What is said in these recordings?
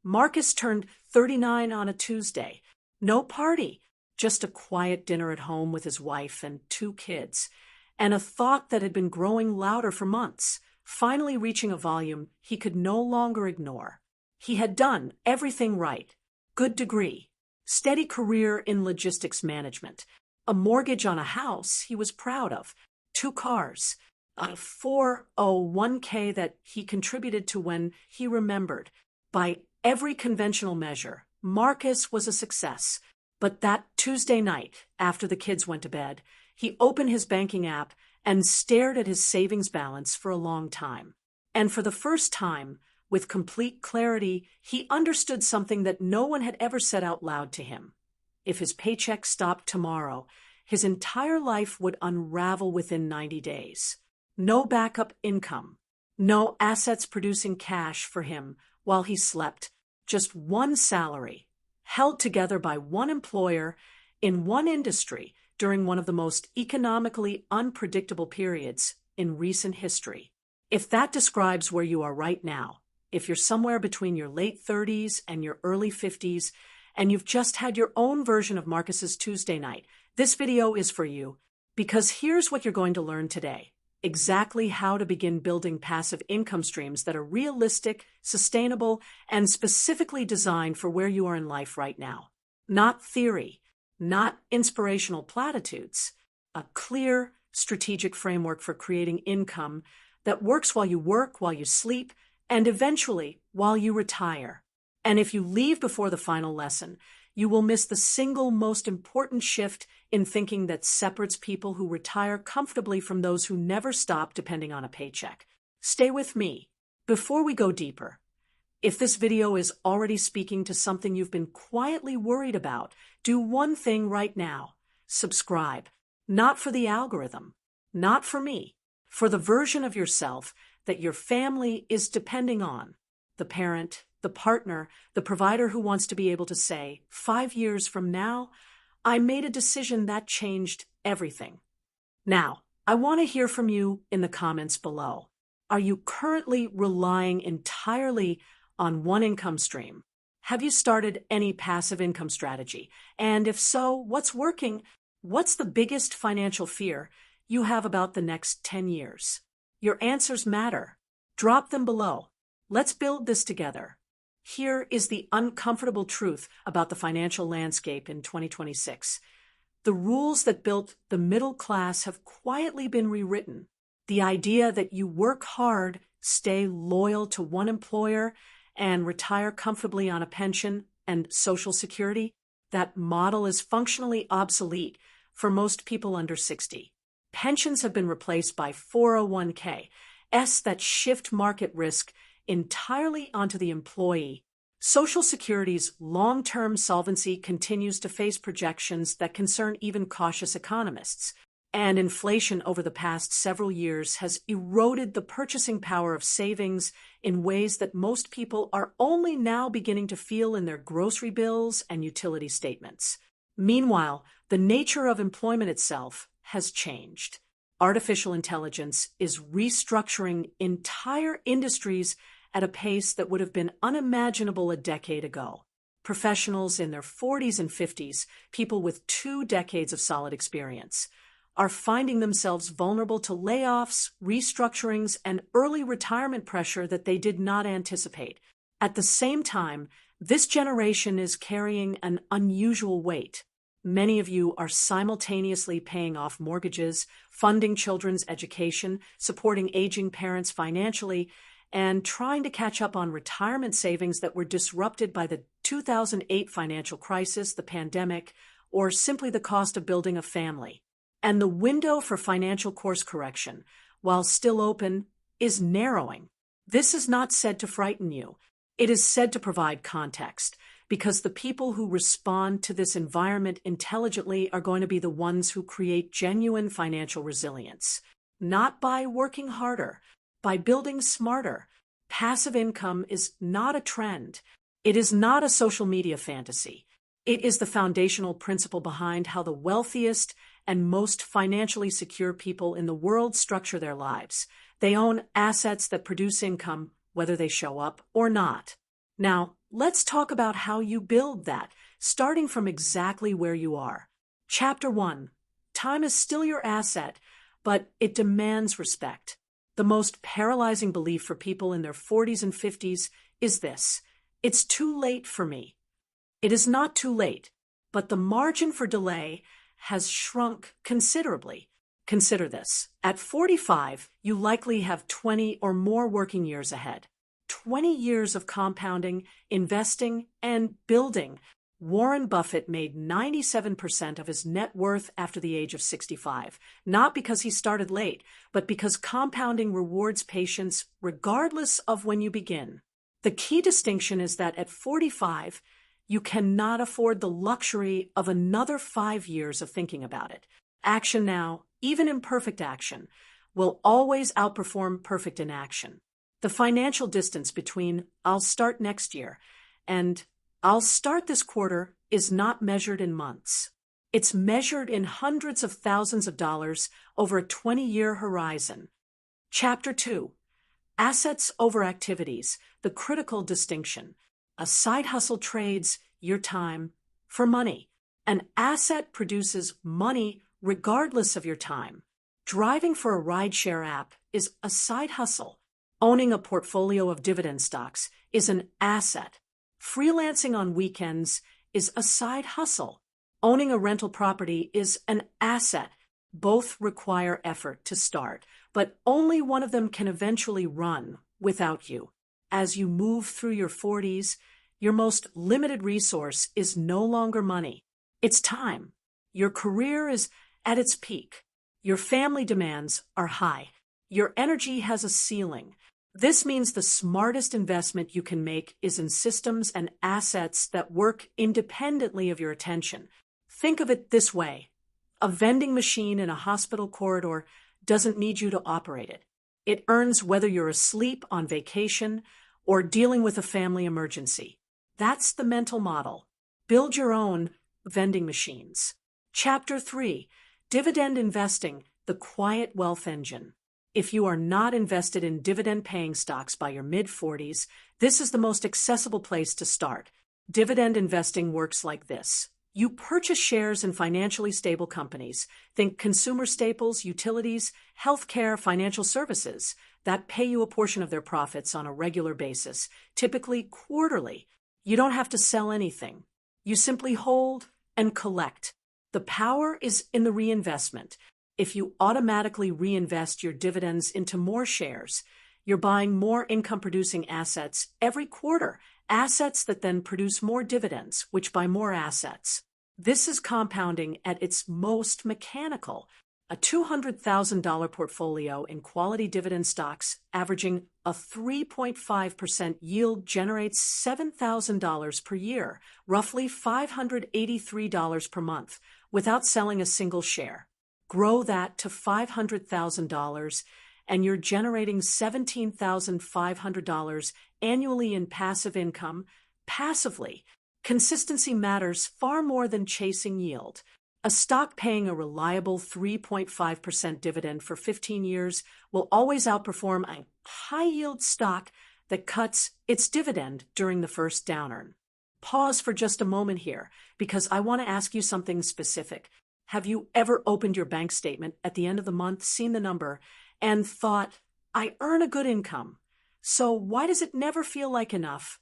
Marcus turned 39 on a Tuesday. No party, just a quiet dinner at home with his wife and 2 kids, and a thought that had been growing louder for months, finally reaching a volume he could no longer ignore. He had done everything right. Good degree, steady career in logistics management, a mortgage on a house he was proud of, 2 cars, a 401k that he contributed to when he remembered. By every conventional measure, Marcus was a success. But that Tuesday night, after the kids went to bed, he opened his banking app and stared at his savings balance for a long time. And for the first time, with complete clarity, he understood something that no one had ever said out loud to him. If his paycheck stopped tomorrow, his entire life would unravel within 90 days. No backup income, no assets producing cash for him while he slept, just one salary, held together by one employer in one industry during one of the most economically unpredictable periods in recent history. If that describes where you are right now, if you're somewhere between your late 30s and your early 50s, and you've just had your own version of Marcus's Tuesday night, this video is for you, because here's what you're going to learn today. Exactly how to begin building passive income streams that are realistic, sustainable, and specifically designed for where you are in life right now. Not theory, not inspirational platitudes, a clear, strategic framework for creating income that works while you work, while you sleep, and eventually while you retire. And if you leave before the final lesson, you will miss the single most important shift in thinking that separates people who retire comfortably from those who never stop depending on a paycheck. Stay with me. Before we go deeper, if this video is already speaking to something you've been quietly worried about, do one thing right now. Subscribe. Not for the algorithm, not for me, for the version of yourself that your family is depending on. The parent, the partner, the provider who wants to be able to say, 5 years from now, I made a decision that changed everything. Now, I want to hear from you in the comments below. Are you currently relying entirely on one income stream? Have you started any passive income strategy? And if so, what's working? What's the biggest financial fear you have about the next 10 years? Your answers matter. Drop them below. Let's build this together. Here is the uncomfortable truth about the financial landscape in 2026. The rules that built the middle class have quietly been rewritten. The idea that you work hard, stay loyal to one employer, and retire comfortably on a pension and Social Security, that model is functionally obsolete for most people under 60. Pensions have been replaced by 401k, that shift market risk entirely onto the employee. Social Security's long-term solvency continues to face projections that concern even cautious economists, and inflation over the past several years has eroded the purchasing power of savings in ways that most people are only now beginning to feel in their grocery bills and utility statements. Meanwhile, the nature of employment itself has changed. Artificial intelligence is restructuring entire industries at a pace that would have been unimaginable a decade ago. Professionals in their 40s and 50s, people with 2 decades of solid experience, are finding themselves vulnerable to layoffs, restructurings, and early retirement pressure that they did not anticipate. At the same time, this generation is carrying an unusual weight. Many of you are simultaneously paying off mortgages, funding children's education, supporting aging parents financially, and trying to catch up on retirement savings that were disrupted by the 2008 financial crisis, the pandemic, or simply the cost of building a family. And the window for financial course correction, while still open, is narrowing. This is not said to frighten you. It is said to provide context, because the people who respond to this environment intelligently are going to be the ones who create genuine financial resilience. Not by working harder, by building smarter. Passive income is not a trend. It is not a social media fantasy. It is the foundational principle behind how the wealthiest and most financially secure people in the world structure their lives. They own assets that produce income, whether they show up or not. Now, Let's talk about how you build that, starting from exactly where you are. Chapter 1. Time is still your asset, but it demands respect. The most paralyzing belief for people in their 40s and 50s is this: it's too late for me. It is not too late, but the margin for delay has shrunk considerably. Consider this. At 45, you likely have 20 or more working years ahead. 20 years of compounding, investing, and building. Warren Buffett made 97% of his net worth after the age of 65, not because he started late, but because compounding rewards patience regardless of when you begin. The key distinction is that at 45, you cannot afford the luxury of another 5 years of thinking about it. Action now, even imperfect action, will always outperform perfect inaction. The financial distance between "I'll start next year" and "I'll start this quarter" is not measured in months. It's measured in hundreds of thousands of dollars over a 20-year horizon. Chapter 2. Assets over activities, the critical distinction. A side hustle trades your time for money. An asset produces money regardless of your time. Driving for a rideshare app is a side hustle. Owning a portfolio of dividend stocks is an asset. Freelancing on weekends is a side hustle. Owning a rental property is an asset. Both require effort to start, but only one of them can eventually run without you. As you move through your 40s, your most limited resource is no longer money. It's time. Your career is at its peak. Your family demands are high. Your energy has a ceiling. This means the smartest investment you can make is in systems and assets that work independently of your attention. Think of it this way. A vending machine in a hospital corridor doesn't need you to operate it. It earns whether you're asleep, on vacation, or dealing with a family emergency. That's the mental model. Build your own vending machines. Chapter 3. Dividend investing, the quiet wealth engine. If you are not invested in dividend-paying stocks by your mid-40s, this is the most accessible place to start. Dividend investing works like this. You purchase shares in financially stable companies. Think consumer staples, utilities, healthcare, financial services that pay you a portion of their profits on a regular basis, typically quarterly. You don't have to sell anything. You simply hold and collect. The power is in the reinvestment. If you automatically reinvest your dividends into more shares, you're buying more income-producing assets every quarter, assets that then produce more dividends, which buy more assets. This is compounding at its most mechanical. A $200,000 portfolio in quality dividend stocks averaging a 3.5% yield generates $7,000 per year, roughly $583 per month, without selling a single share. Grow that to $500,000, and you're generating $17,500 annually in passive income, passively. Consistency matters far more than chasing yield. A stock paying a reliable 3.5% dividend for 15 years will always outperform a high-yield stock that cuts its dividend during the first downturn. Pause for just a moment here, because I want to ask you something specific. Have you ever opened your bank statement at the end of the month, seen the number, and thought, I earn a good income, so why does it never feel like enough?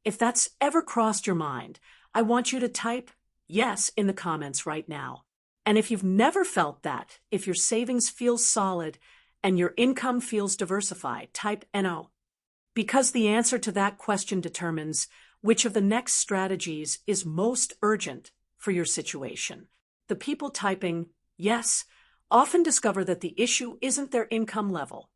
If that's ever crossed your mind, I want you to type yes in the comments right now. And if you've never felt that, if your savings feel solid and your income feels diversified, type NO. Because the answer to that question determines which of the next strategies is most urgent for your situation. The people typing yes often discover that the issue isn't their income level.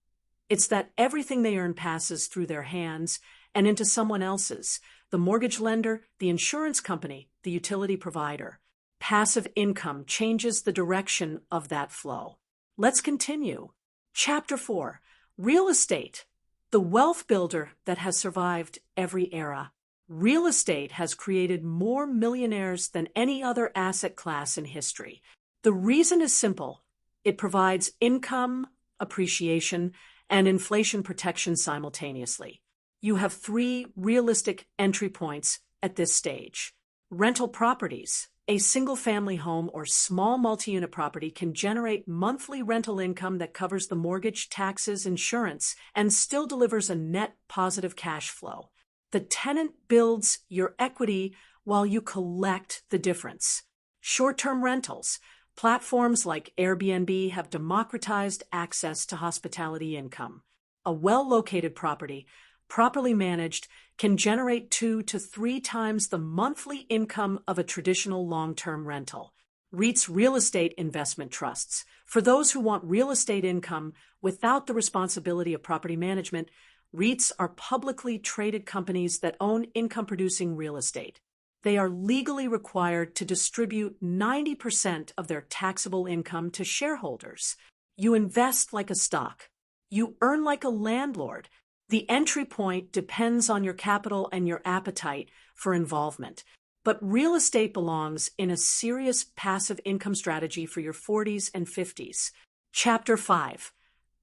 It's that everything they earn passes through their hands and into someone else's, the mortgage lender, the insurance company, the utility provider. Passive income changes the direction of that flow. Let's continue. Chapter 4. Real estate, the wealth builder that has survived every era. Real estate has created more millionaires than any other asset class in history. The reason is simple. It provides income, appreciation, and inflation protection simultaneously. You have three realistic entry points at this stage. Rental properties. A single-family home or small multi-unit property can generate monthly rental income that covers the mortgage, taxes, insurance, and still delivers a net positive cash flow. The tenant builds your equity while you collect the difference. Short-term rentals. Platforms like Airbnb have democratized access to hospitality income. A well-located property, properly managed, can generate 2 to 3 times the monthly income of a traditional long-term rental. REITs, real estate investment trusts. For those who want real estate income without the responsibility of property management, REITs are publicly traded companies that own income-producing real estate. They are legally required to distribute 90% of their taxable income to shareholders. You invest like a stock. You earn like a landlord. The entry point depends on your capital and your appetite for involvement. But real estate belongs in a serious passive income strategy for your 40s and 50s. Chapter 5.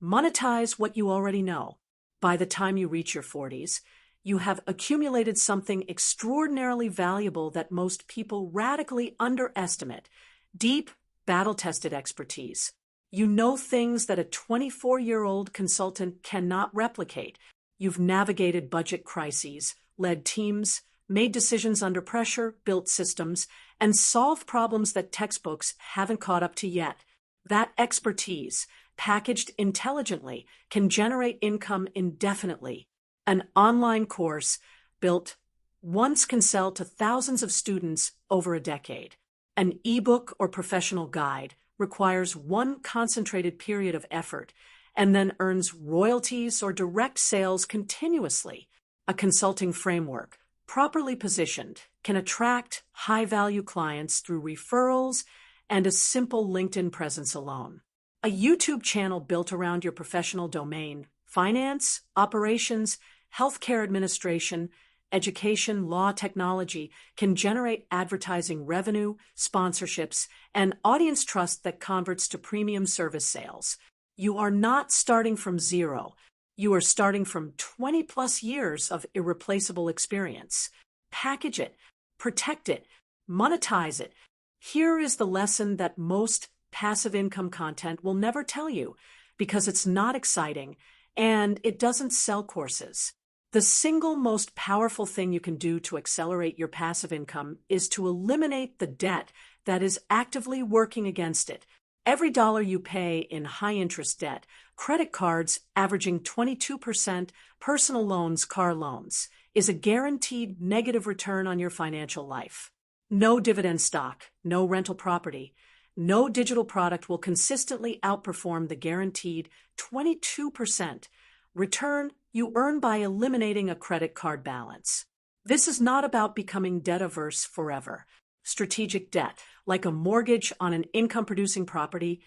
Monetize what you already know. By the time you reach your 40s, you have accumulated something extraordinarily valuable that most people radically underestimate: deep, battle-tested expertise. You know things that a 24-year-old consultant cannot replicate. You've navigated budget crises, led teams, made decisions under pressure, built systems, and solved problems that textbooks haven't caught up to yet. That expertise, packaged intelligently, can generate income indefinitely. An online course built once can sell to thousands of students over a decade. An ebook or professional guide requires one concentrated period of effort and then earns royalties or direct sales continuously. A consulting framework, properly positioned, can attract high-value clients through referrals and a simple LinkedIn presence alone. A YouTube channel built around your professional domain, finance, operations, healthcare administration, education, law, technology, can generate advertising revenue, sponsorships, and audience trust that converts to premium service sales. You are not starting from zero. You are starting from 20-plus years of irreplaceable experience. Package it, protect it, monetize it. Here is the lesson that most passive income content will never tell you, because it's not exciting and it doesn't sell courses. The single most powerful thing you can do to accelerate your passive income is to eliminate the debt that is actively working against it. Every dollar you pay in high-interest debt, credit cards averaging 22%, personal loans, car loans, is a guaranteed negative return on your financial life. No dividend stock, no rental property, no digital product will consistently outperform the guaranteed 22% return you earn by eliminating a credit card balance. This is not about becoming debt-averse forever. Strategic debt, like a mortgage on an income-producing property,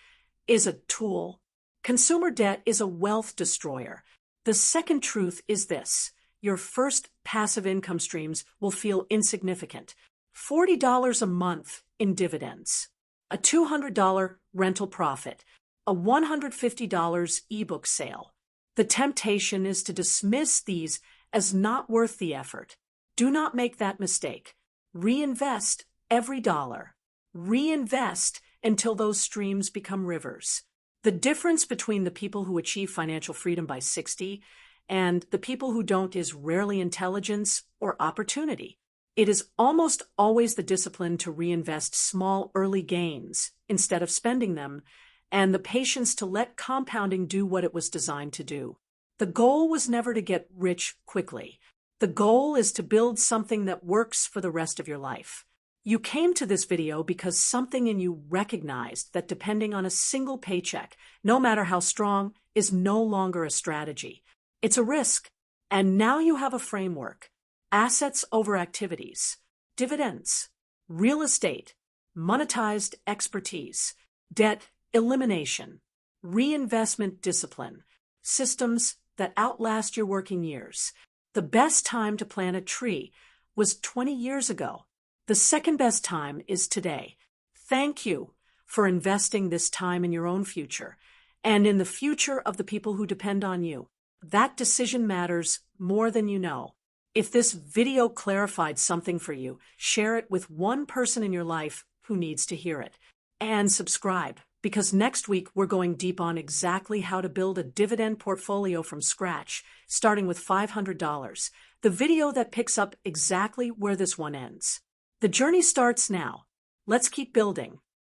is a tool. Consumer debt is a wealth destroyer. The second truth is this: your first passive income streams will feel insignificant. $40 a month in dividends, a $200 rental profit, a $150 ebook sale. The temptation is to dismiss these as not worth the effort. Do not make that mistake. Reinvest every dollar. Reinvest until those streams become rivers. The difference between the people who achieve financial freedom by 60 and the people who don't is rarely intelligence or opportunity. It is almost always the discipline to reinvest small early gains instead of spending them, and the patience to let compounding do what it was designed to do. The goal was never to get rich quickly. The goal is to build something that works for the rest of your life. You came to this video because something in you recognized that depending on a single paycheck, no matter how strong, is no longer a strategy. It's a risk. And now you have a framework: assets over activities, dividends, real estate, monetized expertise, debt elimination, reinvestment discipline, systems that outlast your working years. The best time to plant a tree was 20 years ago. The second best time is today. Thank you for investing this time in your own future and in the future of the people who depend on you. That decision matters more than you know. If this video clarified something for you, share it with one person in your life who needs to hear it. And subscribe, because next week we're going deep on exactly how to build a dividend portfolio from scratch, starting with $500, the video that picks up exactly where this one ends. The journey starts now. Let's keep building.